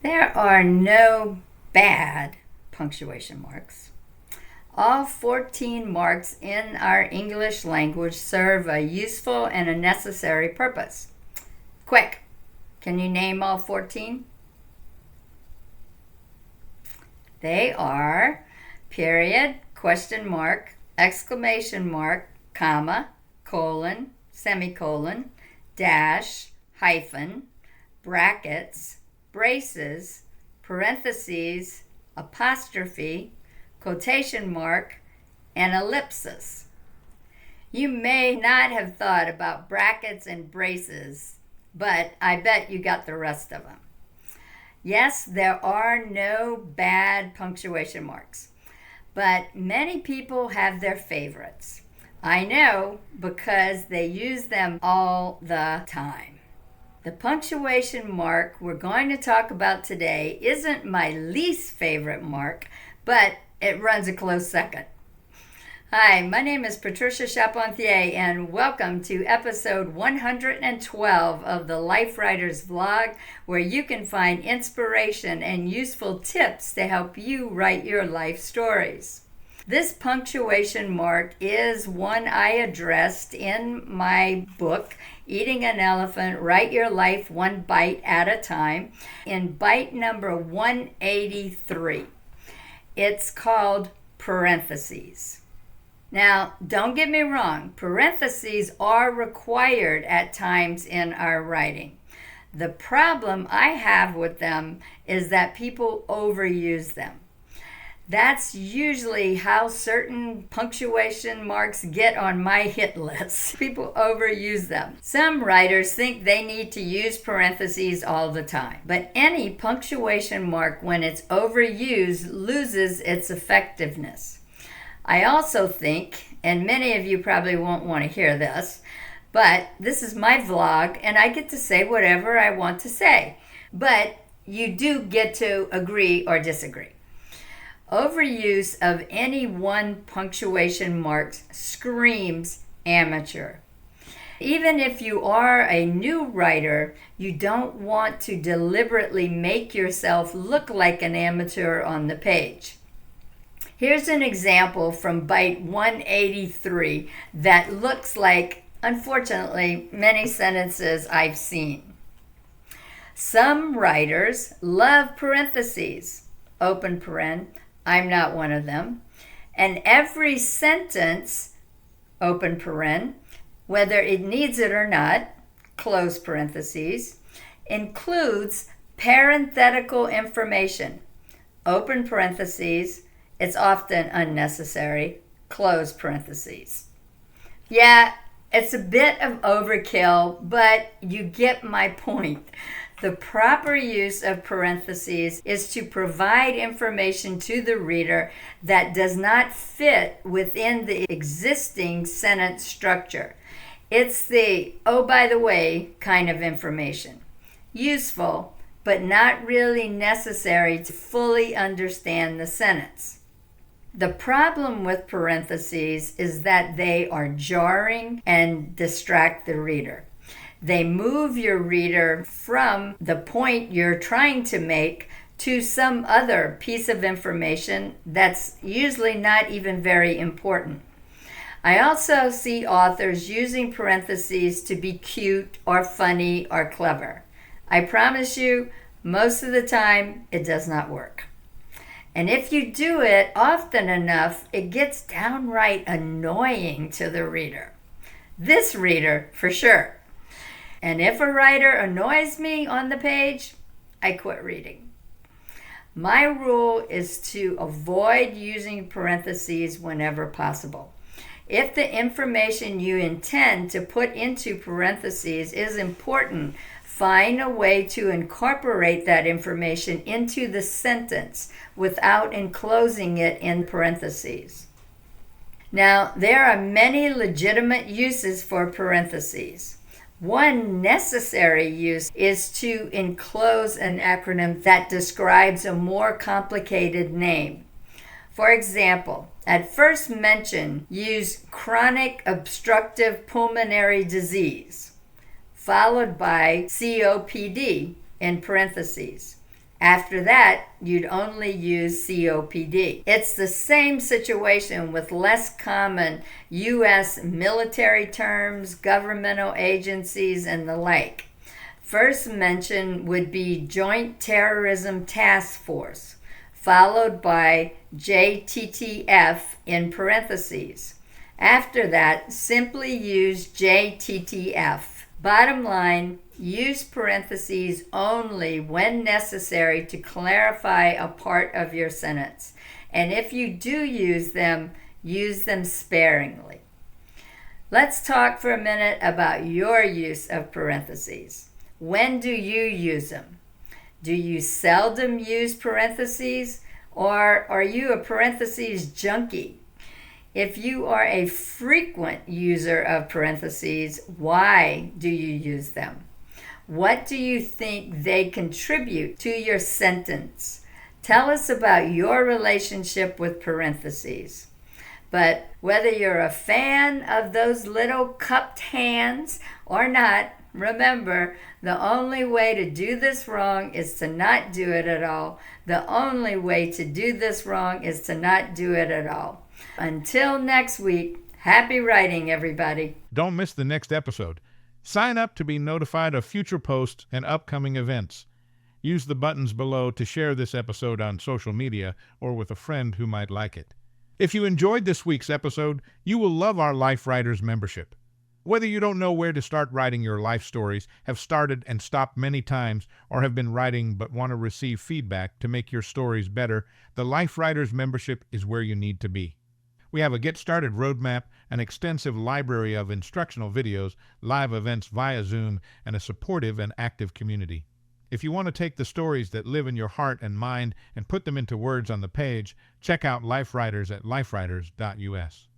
There are no bad punctuation marks. All 14 marks in our English language serve a useful and a necessary purpose. Quick, can you name all 14? They are period, question mark, exclamation mark, comma, colon, semicolon, dash, hyphen, brackets, braces, parentheses, apostrophe, quotation mark, and ellipsis. You may not have thought about brackets and braces, but I bet you got the rest of them. Yes, there are no bad punctuation marks, but many people have their favorites. I know because they use them all the time. The punctuation mark we're going to talk about today isn't my least favorite mark, but it runs a close second. Hi, my name is Patricia Charpentier, and welcome to episode 112 of the Life Writers Vlog, where you can find inspiration and useful tips to help you write your life stories. This punctuation mark is one I addressed in my book, Eating an Elephant, Write Your Life One Bite at a Time, in bite number 183. It's called parentheses. Now, don't get me wrong, parentheses are required at times in our writing. The problem I have with them is that people overuse them. That's usually how certain punctuation marks get on my hit list. People overuse them. Some writers think they need to use parentheses all the time, but any punctuation mark, when it's overused, loses its effectiveness. I also think, and many of you probably won't want to hear this, but this is my vlog and I get to say whatever I want to say. But you do get to agree or disagree. Overuse of any one punctuation mark screams amateur. Even if you are a new writer, you don't want to deliberately make yourself look like an amateur on the page. Here's an example from bite 183 that looks like, unfortunately, many sentences I've seen. Some writers love parentheses, open paren. I'm not one of them. And every sentence, open paren, whether it needs it or not, close parentheses, includes parenthetical information, open parentheses. It's often unnecessary, close parentheses. Yeah, it's a bit of overkill, but you get my point. The proper use of parentheses is to provide information to the reader that does not fit within the existing sentence structure. It's the, oh, by the way, kind of information. Useful, but not really necessary to fully understand the sentence. The problem with parentheses is that they are jarring and distract the reader. They move your reader from the point you're trying to make to some other piece of information that's usually not even very important. I also see authors using parentheses to be cute or funny or clever. I promise you, most of the time, it does not work. And if you do it often enough, it gets downright annoying to the reader. This reader, for sure. And if a writer annoys me on the page, I quit reading. My rule is to avoid using parentheses whenever possible. If the information you intend to put into parentheses is important, find a way to incorporate that information into the sentence without enclosing it in parentheses. Now, there are many legitimate uses for parentheses. One necessary use is to enclose an acronym that describes a more complicated name. For example, at first mention, use chronic obstructive pulmonary disease, followed by COPD in parentheses. After that, you'd only use COPD. It's the same situation with less common U.S. military terms, governmental agencies, and the like. First mention would be Joint Terrorism Task Force, followed by JTTF in parentheses. After that, simply use JTTF. Bottom line, use parentheses only when necessary to clarify a part of your sentence. And if you do use them sparingly. Let's talk for a minute about your use of parentheses. When do you use them? Do you seldom use parentheses, or are you a parentheses junkie? If you are a frequent user of parentheses, why do you use them? What do you think they contribute to your sentence? Tell us about your relationship with parentheses. But whether you're a fan of those little cupped hands or not, remember, the only way to do this wrong is to not do it at all. The only way to do this wrong is to not do it at all. Until next week, happy writing, everybody. Don't miss the next episode. Sign up to be notified of future posts and upcoming events. Use the buttons below to share this episode on social media or with a friend who might like it. If you enjoyed this week's episode, you will love our Life Writers membership. Whether you don't know where to start writing your life stories, have started and stopped many times, or have been writing but want to receive feedback to make your stories better, the Life Writers membership is where you need to be. We have a Get Started roadmap, an extensive library of instructional videos, live events via Zoom, and a supportive and active community. If you want to take the stories that live in your heart and mind and put them into words on the page, check out Life Writers at lifewriters.us.